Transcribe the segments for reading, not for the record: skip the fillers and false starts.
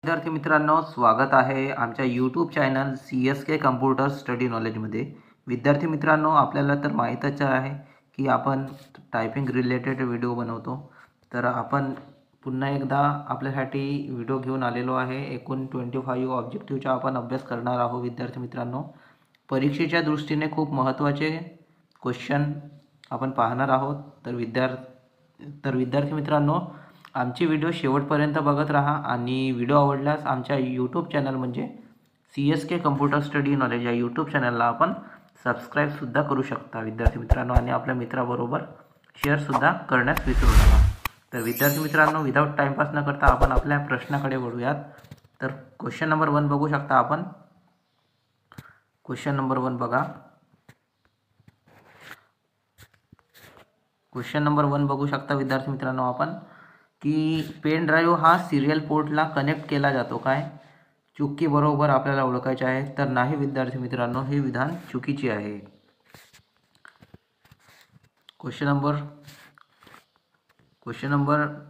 विद्यार्थी मित्रांनो, स्वागत आहे आमच्या YouTube channel CSK computer study नॉलेजमध्ये. विद्यार्थी मित्रांनो, आपल्याला तर माहीतच आहे की आपण टायपिंग रिलेटेड व्हिडिओ बनवतो. तर आपण पुन्हा एकदा आपल्यासाठी व्हिडिओ घेऊन आलेलो आहे. एकूण 25 ऑब्जेक्टिव्हचा आपण अभ्यास करणार आहोत. विद्यार्थी मित्रांनो, परीक्षेच्या दृष्टीने खूप महत्त्वाचे क्वेश्चन आपण पाहणार आहोत. तर विद्यार्थी मित्रांनो, आमची व्हिडिओ शेवटपर्यंत बघत राहा आणि व्हिडिओ आवडल्यास आमच्या यूट्यूब चॅनल म्हणजे CSK कम्प्युटर स्टडी नॉलेज या यूट्यूब चॅनलला आपण सबस्क्राईबसुद्धा करू शकता विद्यार्थी मित्रांनो, आणि आपल्या मित्राबरोबर शेअरसुद्धा करण्यास विसरू नका. तर विद्यार्थी मित्रांनो, विदाऊट टाईमपास न करता आपण आपल्या प्रश्नाकडे वळूयात. तर क्वेश्चन नंबर 1 बघू शकता आपण. क्वेश्चन नंबर 1 बघा. क्वेश्चन नंबर 1 बघू शकता विद्यार्थी मित्रांनो आपण की पेन ड्राईव्ह हा सिरियल पोर्टला कनेक्ट केला जातो काय? चुकी बरोबर आपल्याला ओळखायचे आहे. तर नाही विद्यार्थी मित्रांनो, हे विधान चुकीचे आहे. क्वेश्चन नंबर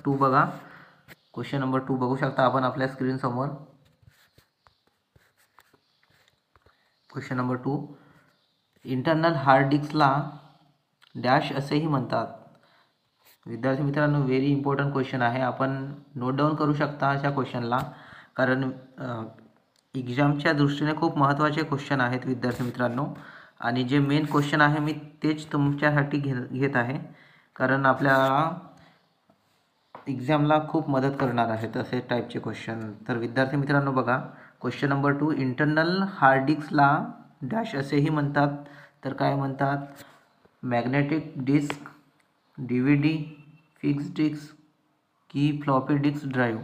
2 बघा. क्वेश्चन नंबर 2 बघू शकता आपण आपल्या स्क्रीन समोर. क्वेश्चन नंबर 2, इंटरनल हार्ड डिस्कला डॅश असेही म्हणतात. विद्यार्थी मित्रांनो, व्हेरी इम्पॉर्टंट क्वेश्चन आहे. आपण नोट डाऊन करू शकता अशा क्वेश्चनला, कारण एक्झामच्या दृष्टीने खूप महत्त्वाचे क्वेश्चन आहेत विद्यार्थी मित्रांनो. आणि जे मेन क्वेश्चन आहे मी तेच तुमच्यासाठी घेत आहे, कारण आपल्याला एक्झामला खूप मदत करणार आहेत असे टाईपचे क्वेश्चन. तर विद्यार्थी मित्रांनो बघा, क्वेश्चन नंबर 2, इंटरनल हार्ड डिस्कला डॅश असेही म्हणतात. तर काय म्हणतात? Magnetic disk, DVD, fix disk की फ्लॉपी डिस्क ड्राईव्ह.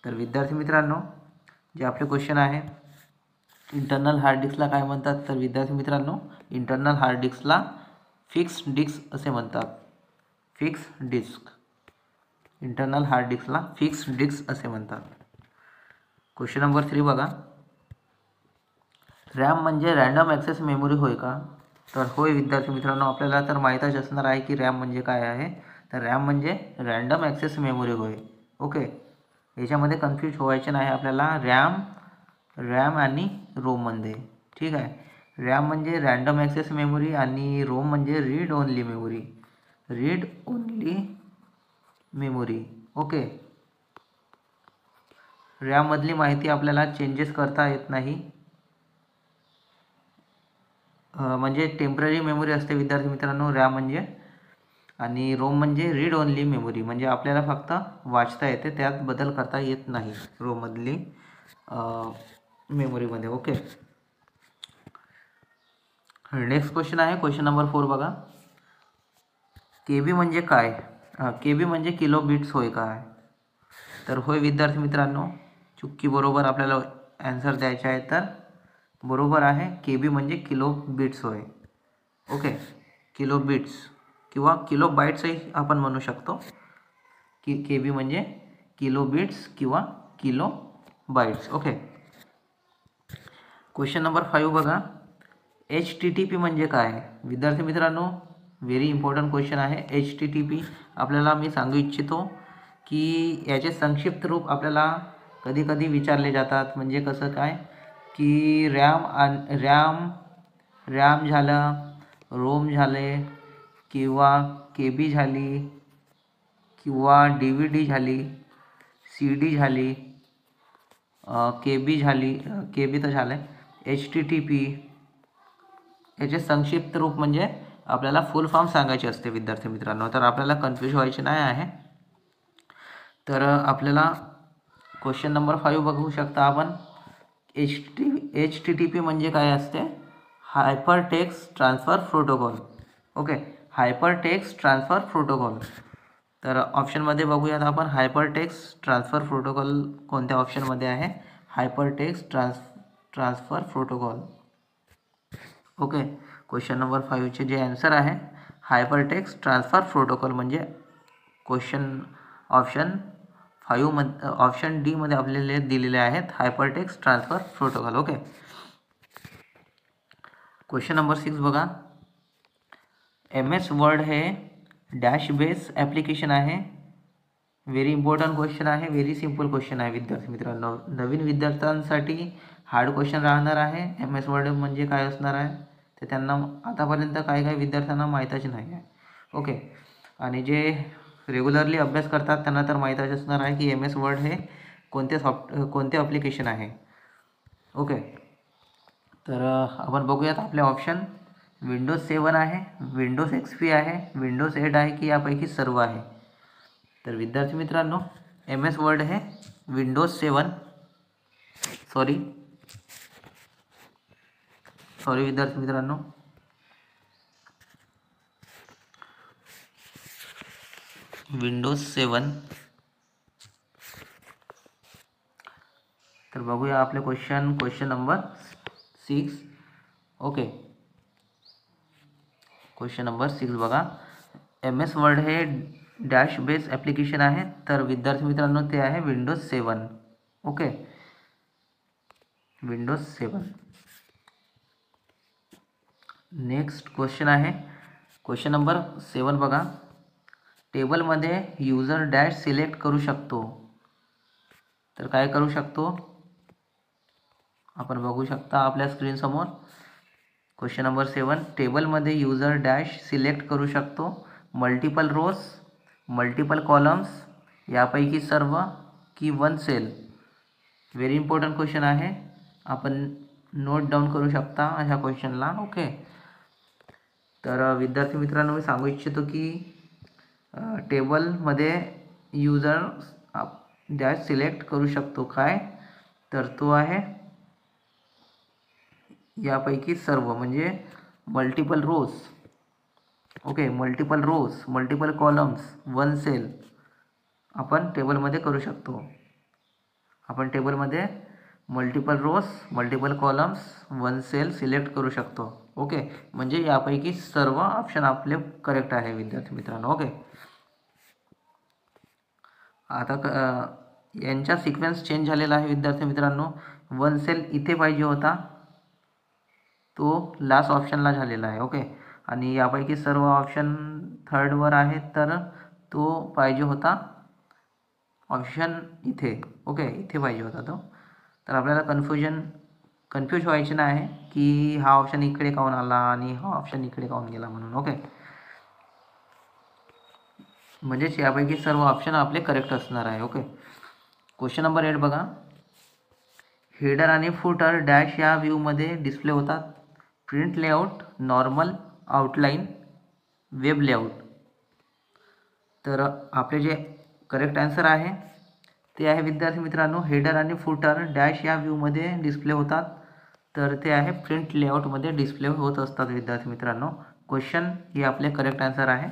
तर विद्यार्थी मित्रांनो, जे आपले क्वेश्चन आहे, इंटरनल हार्ड डिस्कला काय म्हणतात? तर विद्यार्थी मित्रांनो, इंटरनल हार्ड डिस्कला फिक्स डिस्क असे म्हणतात. फिक्स डिस्क, इंटरनल हार्ड डिस्कला फिक्स डिस्क असे म्हणतात. क्वेश्चन नंबर 3 बघा. रॅम म्हणजे रँडम ॲक्सेस मेमरी होय का? तर होय विद्यार्थी मित्रांनो, आपल्याला तर माहीतच असणार आहे की रॅम म्हणजे काय आहे. तर रॅम म्हणजे रँडम ॲक्सेस मेमरी होय. ओके, याच्यामध्ये कन्फ्यूज व्हायचे नाही आपल्याला रॅम आणि रोममध्ये. ठीक आहे, रॅम म्हणजे रँडम ॲक्सेस मेमरी आणि रोम म्हणजे रीड ओन्ली मेमरी. ओके, रॅममधली माहिती आपल्याला चेंजेस करता येत नाही, म्हणजे टेम्पररी मेमरी असते विद्यार्थी मित्रांनो रॅम म्हणजे. आणि रोम म्हणजे रीड ओन्ली मेमरी, म्हणजे आपल्याला फक्त वाचता येते, त्यात बदल करता येत नाही रोममधली मेमरीमध्ये. ओके, नेक्स्ट क्वेश्चन आहे क्वेश्चन नंबर 4 बघा. KB म्हणजे काय? KB म्हणजे किलो बिट्स होय काय? तर होय विद्यार्थी मित्रांनो, चुकी बरोबर आपल्याला ॲन्सर द्यायचा आहे. तर बरोबर आहे, KB म्हणजे किलो बिट्स होय. ओके, किलो बिट्स किंवा किलो बाईट्सही आपण म्हणू शकतो की KB म्हणजे किलो बिट्स किंवा kilo bytes. Okay, question number 5 बघा. HTTP म्हणजे काय? विद्यार्थी मित्रांनो, व्हेरी इम्पॉर्टंट क्वेश्चन आहे. HTTP आपल्याला मी सांगू इच्छितो की याचे संक्षिप्त रूप आपल्याला कधी कधी विचारले जातात. म्हणजे कसं काय की रॅम झालं, रोम झाले, किंवा KB झाली, किंवा DVD झाली, CD झाली, KB तर झालं. HTTP याचे संक्षिप्त रूप म्हणजे आपल्याला फुल फॉर्म सांगायचे असते विद्यार्थी मित्रांनो. तर आपल्याला कन्फ्यूज व्हायचे नाही आहे. तर आपल्याला क्वेश्चन नंबर 5 बघू शकता आपण. HTTP म्हणजे काय असते? Hyper text transfer protocol. Okay, hyper text transfer protocol. तर ऑप्शनमध्ये बघूयात आपण, हायपर टेक्स्ट ट्रान्सफर प्रोटोकॉल कोणत्या ऑप्शनमध्ये आहे? Hyper text transfer protocol. Okay, question number 5चे जे आन्सर आहे हायपर टेक्स्ट ट्रान्सफर प्रोटोकॉल, म्हणजे क्वेश्चन ऑप्शन D मध्ये आपल्याला दिलेले आहेत hyper text transfer protocol. Okay, question number 6 बघा. MS वर्ड हे डॅश बेस ॲप्लिकेशन आहे. व्हेरी इम्पॉर्टंट क्वेश्चन आहे, व्हेरी सिम्पल क्वेश्चन आहे विद्यार्थी मित्रांनो. नवीन विद्यार्थ्यांसाठी हार्ड क्वेश्चन राहणार आहे. एम एस वर्ड म्हणजे काय असणार आहे ते त्यांना आतापर्यंत काही काही विद्यार्थ्यांना माहीतच नाही आहे. ओके, आणि जे रेग्युलरली अभ्यास करतात त्यांना तर माहीतच असणार आहे की एम एस वर्ड हे कोणते ॲप्लिकेशन आहे. ओके, तर आपण बघूयात आपले ऑप्शन. विंडोज 7 आहे, विंडोज XP आहे, विंडोज 8 आहे की यापैकी सर्व आहे. तर विद्यार्थी मित्रांनो, एम एस वर्ड हे विंडोज 7 सॉरी विद्यार्थी मित्रांनो, विंडोज 7. तर बघूया आपले question number 6. Okay, question number 6 बघा. एम एस वर्ड हे डॅश बेस ॲप्लिकेशन आहे. तर विद्यार्थी मित्रांनो ते आहे Windows 7. Okay, Windows 7. Next question आहे क्वेश्चन नंबर 7 बघा. टेबलमध्ये यूजर डॅश सिलेक्ट करू शकतो. तर काय करू शकतो आपण बघू शकता आपल्या स्क्रीनसमोर. क्वेश्चन नंबर 7, टेबलमध्ये यूजर डॅश सिलेक्ट करू शकतो. मल्टिपल रोज, मल्टिपल कॉलम्स, यापैकी सर्व की one cell. Very important question आहे, आपण नोट डाऊन करू शकता अशा क्वेश्चनला. ओके, तर विद्यार्थी मित्रांनो मी सांगू इच्छितो की टेबलमध्ये यूजर डॅश सिलेक्ट करू शकतो. काय तर तो आहे यापैकी सर्व, म्हणजे multiple rows. Okay, multiple rows, multiple columns, one cell आपण टेबलमध्ये करू शकतो. आपण टेबलमध्ये multiple rows, multiple columns, one cell select करू शकतो. ओके, म्हणजे यापैकी सर्व ऑप्शन आपले करेक्ट आहे विद्यार्थी मित्रांनो. ओके, आता यांचा सिक्वेन्स चेंज झालेला आहे विद्यार्थी मित्रांनो. वन सेल इथे पाहिजे होता, तो लास्ट ऑप्शनला झालेला आहे. ओके, आणि यापैकी सर्व ऑप्शन थर्डवर आहेत, तर तो पाहिजे होता ऑप्शन इथे. ओके, इथे पाहिजे होता तो. तर आपल्याला कन्फ्यूज व्हायचे नाही की हा ऑप्शन इकडे काऊन आला आणि हा ऑप्शन इकडे काऊन गेला म्हणून. ओके, म्हणजेच यापैकी सर्व ऑप्शन आपले करेक्ट असणार आहे. ओके, क्वेश्चन नंबर 8 बघा. हेडर आणि फुटर डॅश या व्ह्यूमध्ये डिस्प्ले होतात. Print layout, normal, outline, web layout. तर आपले जे करेक्ट आन्सर आहे ते आहे विद्यार्थी मित्रांनो, हेडर आणि फुटर डॅश या व्ह्यूमध्ये डिस्प्ले होतात. तर ते आहे प्रिंट लेआउटमध्ये डिस्प्ले होत असतात विद्यार्थी मित्रांनो. क्वेश्चन हे आपले करेक्ट आन्सर आहे.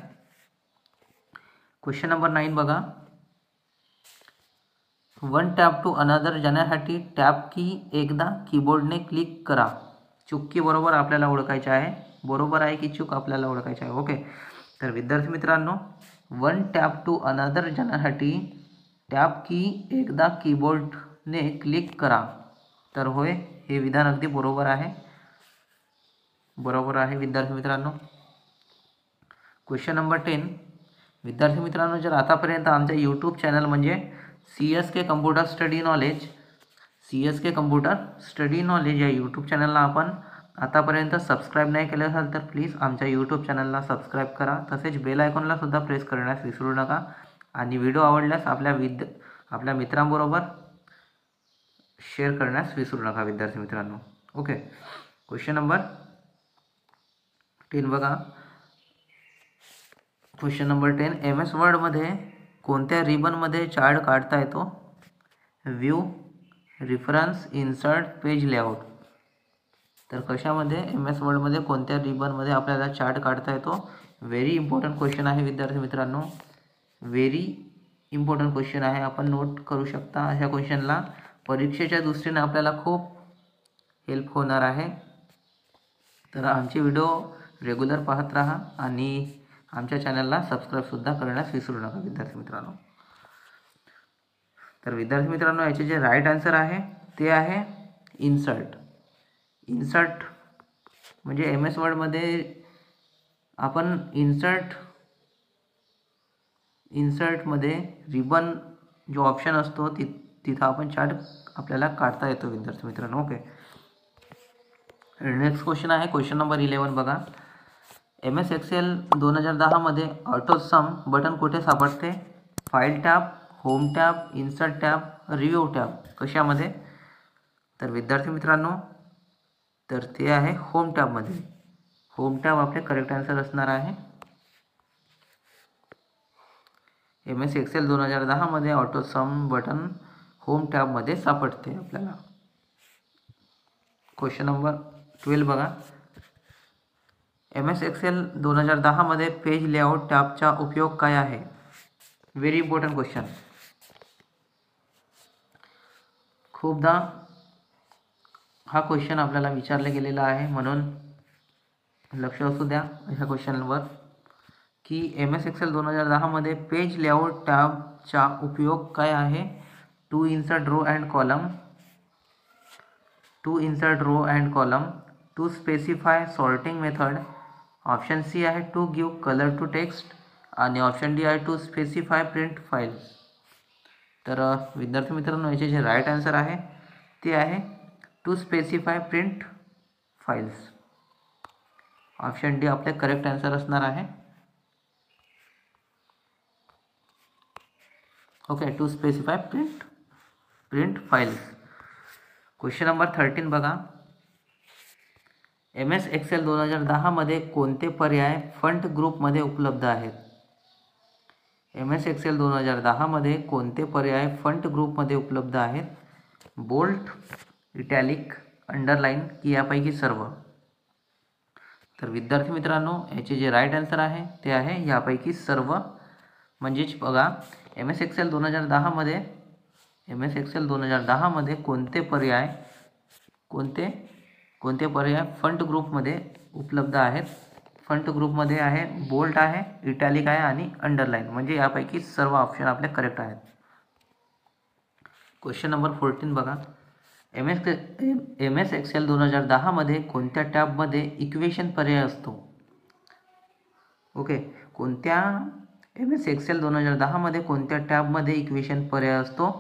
क्वेश्चन नंबर 9 बघा. वन टॅप टू अनदर जाण्यासाठी टॅप की एकदा कीबोर्डने क्लिक करा. चूक की बरोबर आपल्याला ओळखायचे आहे. बरोबर आहे की चूक आपल्याला ओळखायचे आहे. ओके, तर विद्यार्थी मित्रांनो, वन टॅप टू अनदर जाण्यासाठी टॅप की एकदा कीबोर्डने क्लिक करा. तर होय, हे विधान अगदी बरोबर आहे. बरोबर आहे विद्यार्थी मित्रांनो. क्वेश्चन नंबर 10 विद्यार्थी मित्रांनो, जर आतापर्यंत आमच्या यूट्यूब चॅनल म्हणजे CSK कम्प्युटर स्टडी नॉलेज या यूट्यूब चॅनलला आपण आतापर्यंत सबस्क्राईब नाही केलं असाल तर प्लीज आमच्या यूट्यूब चॅनलला सबस्क्राईब करा. तसेच बेल आयकॉनला सुद्धा प्रेस करण्यास विसरू नका. आणि व्हिडिओ आवडल्यास आपल्या मित्रांबरोबर शेअर करण्यास विसरू नका विद्यार्थी मित्रांनो. ओके, क्वेश्चन नंबर 10 बघा. क्वेश्चन नंबर 10, एम एस वर्डमध्ये कोणत्या रिबनमध्ये चार्ट काढता येतो? View, reference, insert, page layout. तर कशामध्ये एम एस वर्डमध्ये कोणत्या रिबनमध्ये आपल्याला चार्ट काढता येतो? व्हेरी इम्पॉर्टंट क्वेश्चन आहे विद्यार्थी मित्रांनो. व्हेरी इम्पॉर्टंट क्वेश्चन आहे, आपण नोट करू शकता अशा क्वेश्चनला. परीक्षेच्या दृष्टीने आपल्याला खूप हेल्प होणार आहे. तर आमचे व्हिडिओ रेग्युलर पाहत राहा आणि आमच्या चॅनलला सबस्क्राईबसुद्धा करण्यास विसरू नका विद्यार्थी मित्रांनो. तर विद्यार्थी मित्रांनो, याचे जे राईट आन्सर आहे ते आहे इन्सर्ट. इन्सर्ट म्हणजे एम एस वर्डमध्ये आपण इन्सर्ट इन्सर्टमध्ये रिबन जो ऑप्शन असतो तिथं आपण चार्ट आपल्याला काढता येतो विद्यार्थी मित्रांनो. ओके. नेक्स्ट क्वेश्चन आहे क्वेश्चन नंबर 11 बघा. MS Excel 2010मध्ये ऑटो सम बटन कुठे सापडते? File tab, home tab, insert tab, review tab. कशामध्ये? तर विद्यार्थी मित्रांनो तर ते आहे होम टॅबमध्ये. होम टॅब आपले करेक्ट आन्सर असणार आहे. MS Excel 2010मध्ये ऑटो सम बटन होम टॅबमध्ये सापडते आपल्याला. क्वेश्चन नंबर 12 बघा. MS Excel 2010मध्ये पेज लेआउट टॅबचा उपयोग काय आहे? Very important question. खूपदा हा क्वेश्चन आपल्याला विचारला गेलेला आहे, म्हणून लक्ष असू द्या ह्या क्वेश्चनवर की MS Excel 2010मध्ये पेज लेआउट टॅबचा उपयोग काय आहे? To insert row and column, to specify sorting method. Option C आहे to give colour to text आणि ऑप्शन डी आहे टू स्पेसिफाय प्रिंट फाइल्स. तर विद्यार्थी मित्रांनो याचे जे राईट आन्सर आहे ते आहे to specify print files. Option D आपले करेक्ट आन्सर असणार आहे. Okay. To specify print files. Question number 13 बघा. MS Excel 2010मध्ये कोणते पर्याय फंट ग्रुपमध्ये उपलब्ध आहेत? MS Excel 2010मध्ये कोणते पर्याय फंट ग्रुपमध्ये उपलब्ध आहेत? बोल्ट, इटॅलिक, अंडरलाईन की यापैकी सर्व? तर विद्यार्थी मित्रांनो याचे जे राईट आन्सर आहे ते आहे यापैकी सर्व. म्हणजेच बघा MS Excel 2010मध्ये कोणते पर्याय फंट ग्रुपमध्ये उपलब्ध आहेत? फंट ग्रुपमध्ये आहे बोल्ट आहे, इटॅलिक आहे आणि अंडरलाईन. म्हणजे यापैकी सर्व ऑप्शन आपले करेक्ट आहेत. क्वेश्चन नंबर 14 बघा. MS Excel 2010मध्ये कोणत्या टॅबमध्ये इक्वेशन पर्याय असतो? ओके. MS Excel 2010मध्ये कोणत्या टॅबमध्ये इक्वेशन पर्याय असतो?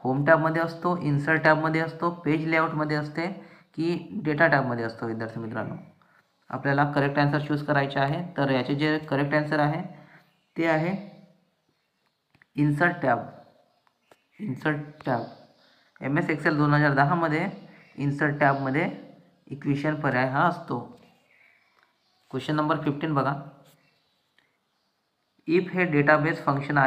होम टॅबमध्ये असतो, इन्सर्ट टॅबमध्ये असतो, पेज लेआउटमध्ये असते की डेटा टॅबमध्ये असतो? विद्यार्थी मित्रांनो आपल्याला करेक्ट आन्सर चूज करायचे आहे. तर याचे जे करेक्ट आन्सर आहे ते आहे इन्सर्ट टॅब. MS Excel 2010मध्ये इन्सर्ट टॅबमध्ये इक्वेशन पर्याय हा असतो. क्वेश्चन नंबर 15 बघा. इफ हे डेटाबेस फंक्शन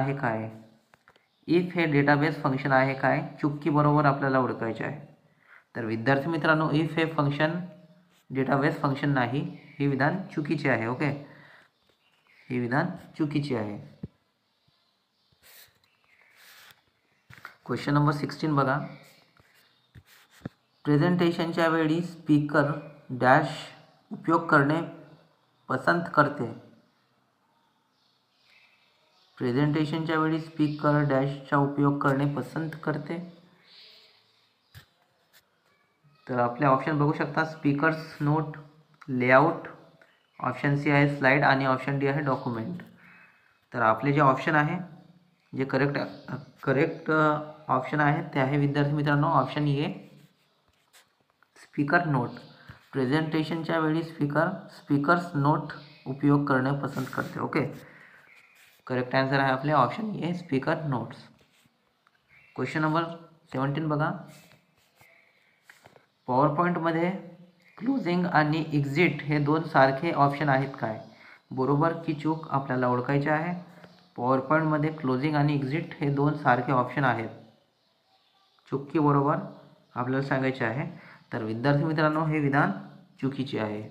आहे काय? चुकी बरोबर आपल्याला ओळखायचे आहे. तर विद्यार्थी मित्रांनो इफ हे फंक्शन डेटाबेस फंक्शन नाही, हे विधान चुकीचे आहे. ओके. हे विधान चुकीचे आहे. क्वेश्चन नंबर 16 बघा. प्रेझेंटेशनच्या वेळी स्पीकर डॅश उपयोग करणे पसंत करते? प्रेझेंटेशनच्या वेळी स्पीकर डॅशचा उपयोग करणे पसंत करते? तर आपले ऑप्शन बघू शकता. Speakers note, layout, option C आहे स्लाइड आणि ऑप्शन डी आहे डॉक्युमेंट. तर आपले जे ऑप्शन आहे जे करेक्ट ऑप्शन आहे ते आहे विद्यार्थी मित्रांनो ऑप्शन ए स्पीकर नोट. प्रेझेंटेशनच्या वेळी स्पीकर्स नोट उपयोग करणे पसंत करते. ओके. करेक्ट आन्सर आहे आपले option a speaker notes. Question number 17 बघा. पॉवर पॉईंटमध्ये क्लोजिंग आणि एक्झिट हे दोन सारखे ऑप्शन आहेत काय? बरोबर की चूक आपल्याला ओळखायचे आहे. पॉवर पॉईंटमध्ये क्लोजिंग आणि एक्झिट हे दोन सारखे ऑप्शन आहेत. चूक की बरोबर आपल्याला सांगायचे आहे. तर विद्यार्थी मित्रांनो हे विधान चुकीचे आहे.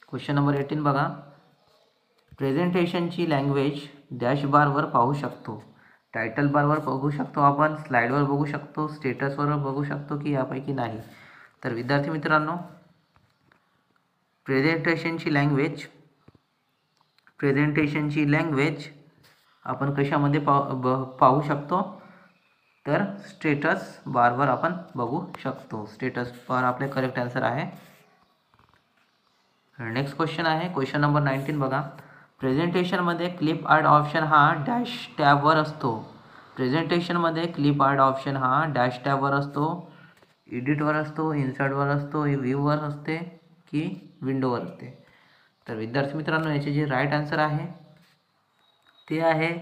क्वेश्चन नंबर 18 बघा. प्रेझेंटेशनची लँग्वेज डॅशबारवर पाहू शकतो? टायटल बारवर बघू शकतो आपण, स्लाइडवर बघू शकतो, स्टेटसवर बघू शकतो की यापैकी नाही? तर विद्यार्थी मित्रांनो प्रेझेंटेशनची लँग्वेज आपण कशामध्ये पाहू शकतो? तर स्टेटस बारवर आपण बघू शकतो. स्टेटस बार आपले करेक्ट आन्सर आहे. नेक्स्ट क्वेश्चन आहे क्वेश्चन नंबर 19 बघा. प्रेझेंटेशनमध्ये क्लिप आर्ट ऑप्शन हा डॅश टॅबवर असतो. प्रेझेंटेशनमध्ये क्लिप आर्ट ऑप्शन हा डॅश टॅबवर असतो, एडिटवर असतो, इन्सर्टवर असतो, व्ह्यूवर असते की विंडोवर असते. तर विद्यार्थी मित्रांनो, याचे जे राईट आन्सर आहे ते आहे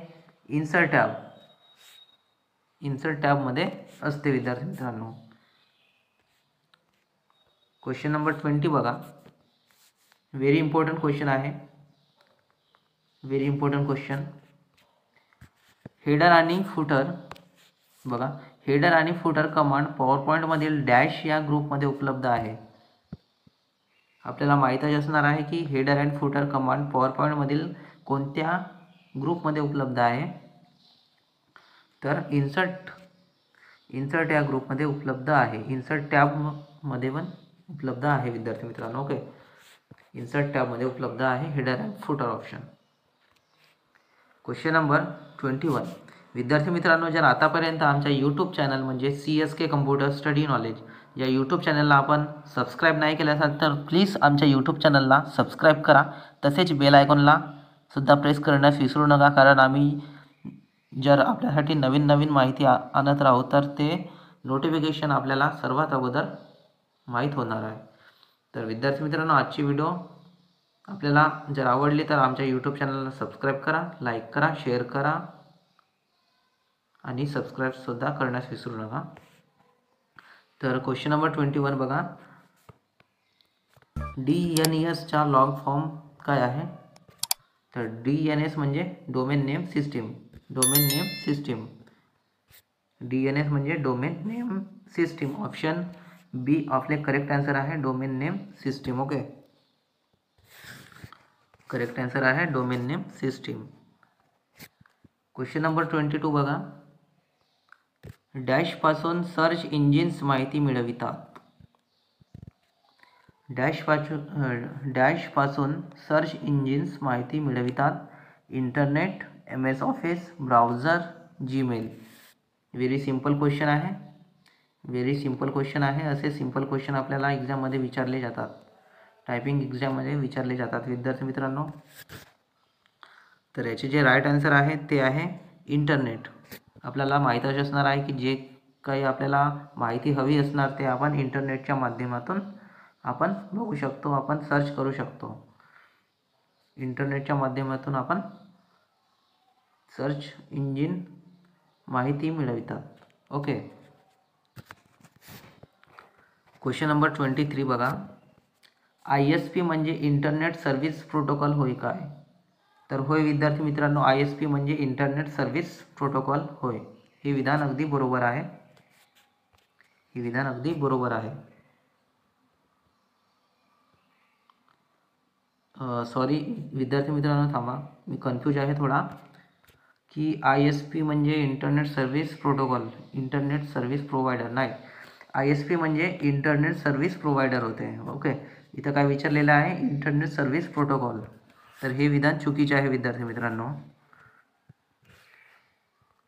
इन्सर्ट टॅब. इन्सर्ट टॅबमध्ये असते विद्यार्थी मित्रांनो. क्वेश्चन नंबर 20 बघा. व्हेरी इम्पॉर्टंट क्वेश्चन आहे. Very important question. हेडर आणि फुटर बघा. हेडर आणि फुटर कमांड पॉवर पॉईंटमधील डॅश या ग्रुपमध्ये उपलब्ध आहे. आपल्याला माहीतच असणार आहे की header and footer command power पॉईंटमधील कोणत्या ग्रुपमध्ये उपलब्ध आहे. तर इन्सर्ट या ग्रुपमध्ये उपलब्ध आहे. इन्सर्ट टॅबमध्ये पण उपलब्ध आहे विद्यार्थी मित्रांनो. ओके, इन्सर्ट टॅबमध्ये उपलब्ध आहे header and footer option. Question number 21. विद्यार्थी मित्रांनो, जर आतापर्यंत आमच्या यूट्यूब चॅनल म्हणजे CSK कम्प्युटर स्टडी नॉलेज या यूट्यूब चॅनलला आपण सबस्क्राईब नाही केलं असाल तर प्लीज आमच्या यूट्यूब चॅनलला सबस्क्राईब करा. तसेच बेल आयकॉनला सुद्धा प्रेस करण्यास विसरू नका, कारण आम्ही जर आपल्यासाठी नवीन नवीन माहिती आणत राहू तर ते नोटिफिकेशन आपल्याला सर्वात अगोदर माहीत होणार आहे. तर विद्यार्थी मित्रांनो, आजची व्हिडिओ आपल्याला जर आवडली तर आमच्या यूट्यूब चॅनलला सबस्क्राईब करा, लाईक करा, शेअर करा आणि सबस्क्राईबसुद्धा करण्यास विसरू नका. तर क्वेश्चन नंबर 21 बघा. DNSचा लॉंग फॉर्म काय आहे. तर DNS म्हणजे domain name system. Domain name system. DNS म्हणजे domain name system. Option B आपले करेक्ट आन्सर आहे, domain name system. Okay, correct answer आहे domain name system. Question number 22 बघा. डॅशपासून सर्च इंजिन्स माहिती मिळवितात. डॅशपासून सर्च इंजिन्स माहिती मिळवितात. Internet, MS office, browser, Gmail. Very simple question आहे. Very simple question आहे. असे सिम्पल क्वेश्चन आपल्याला एक्झाममध्ये विचारले जातात, टायपिंग एक्झाममध्ये विचारले जातात विद्यार्थी मित्रांनो. तर याचे जे राईट आन्सर आहे ते आहे इंटरनेट. आपल्याला माहीतच असणार आहे की जे काही आपल्याला माहिती हवी असणार ते आपण इंटरनेटच्या माध्यमातून आपण बघू शकतो, आपण सर्च करू शकतो. इंटरनेटच्या माध्यमातून आपण सर्च इंजिन माहिती मिळवितात. ओके, क्वेश्चन नंबर 23 बघा. ISP म्हणजे इंटरनेट सर्व्हिस प्रोटोकॉल होय काय. तर होय विद्यार्थी मित्रांनो, ISP म्हणजे इंटरनेट सर्व्हिस प्रोटोकॉल होय. हे विधान अगदी बरोबर आहे. हे विधान अगदी बरोबर आहे. सॉरी विद्यार्थी मित्रांनो, थांबा, मी कन्फ्यूज आहे थोडा की ISP म्हणजे internet service protocol, internet service provider नाही. ISP म्हणजे इंटरनेट सर्व्हिस प्रोव्हायडर होते. ओके, इथं काय विचारलेलं आहे, इंटरनेट सर्व्हिस प्रोटोकॉल. तर हे विधान चुकीचे आहे विद्यार्थी मित्रांनो.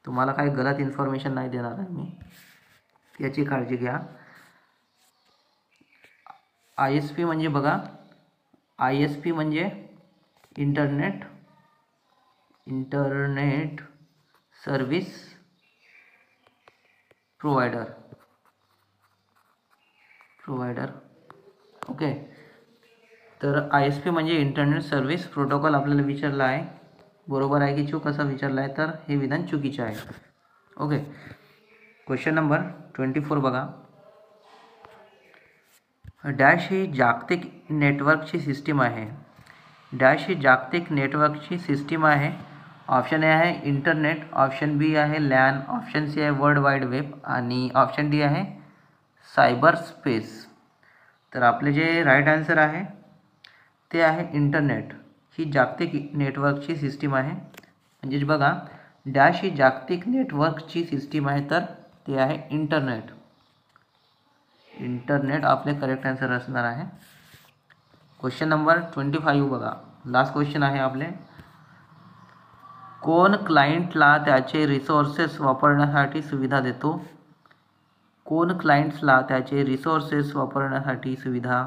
तुम्हाला काही गलत इन्फॉर्मेशन नाही देणार आहे मी, याची काळजी घ्या. ISP म्हणजे बघा, ISP म्हणजे इंटरनेट सर्व्हिस प्रोव्हायडर. ओके, तर ISP म्हणजे इंटरनेट सर्व्हिस प्रोटोकॉल आपल्याला विचारला आहे. बरोबर आहे की चूक असं विचारलं आहे, तर हे विधान चुकीचे आहे. ओके, क्वेश्चन नंबर 24 बघा. डॅश ही जागतिक नेटवर्कची सिस्टीम आहे. डॅश ही जागतिक नेटवर्कची सिस्टीम आहे. ऑप्शन ए आहे इंटरनेट, ऑप्शन बी आहे LAN, ऑप्शन सी आहे वर्ल्ड वाईड वेब आणि ऑप्शन डी आहे सायबर स्पेस. तर आपले जे राईट आन्सर आहे ते आहे इंटरनेट. ही जागतिक नेटवर्कची सिस्टीम आहे. म्हणजेच बघा, डॅश ही जागतिक नेटवर्कची सिस्टीम आहे, तर ते आहे इंटरनेट. इंटरनेट आपले करेक्ट आन्सर असणार आहे. क्वेश्चन नंबर 25 बघा. लास्ट क्वेश्चन आहे आपले. कोण क्लायंटला त्याचे रिसोर्सेस वापरण्यासाठी सुविधा देतो. कोण क्लायंट्सला त्याचे रिसोर्सेस वापरण्यासाठी सुविधा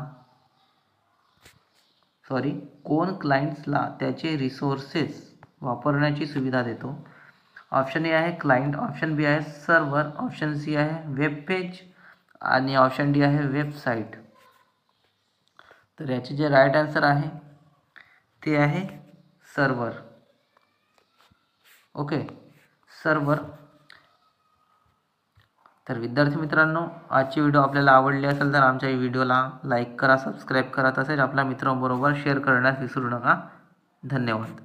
कोण क्लायंट्सला त्याचे रिसोर्सेस वापरण्याची सुविधा देतो? ऑप्शन ए आहे क्लायंट, ऑप्शन बी आहे सर्व्हर, ऑप्शन सी आहे वेब पेज आणि ऑप्शन डी आहे वेबसाईट. तर याचे जे राईट आन्सर आहे ते आहे सर्व्हर. Okay, server. तर विद्यार्थी मित्रांनो, आजची व्हिडिओ आपल्याला आवडली असेल तर आमच्या व्हिडिओला लाईक करा, सबस्क्राईब करा, तसेच आपल्या मित्रांबरोबर शेअर करण्यास विसरू नका. धन्यवाद.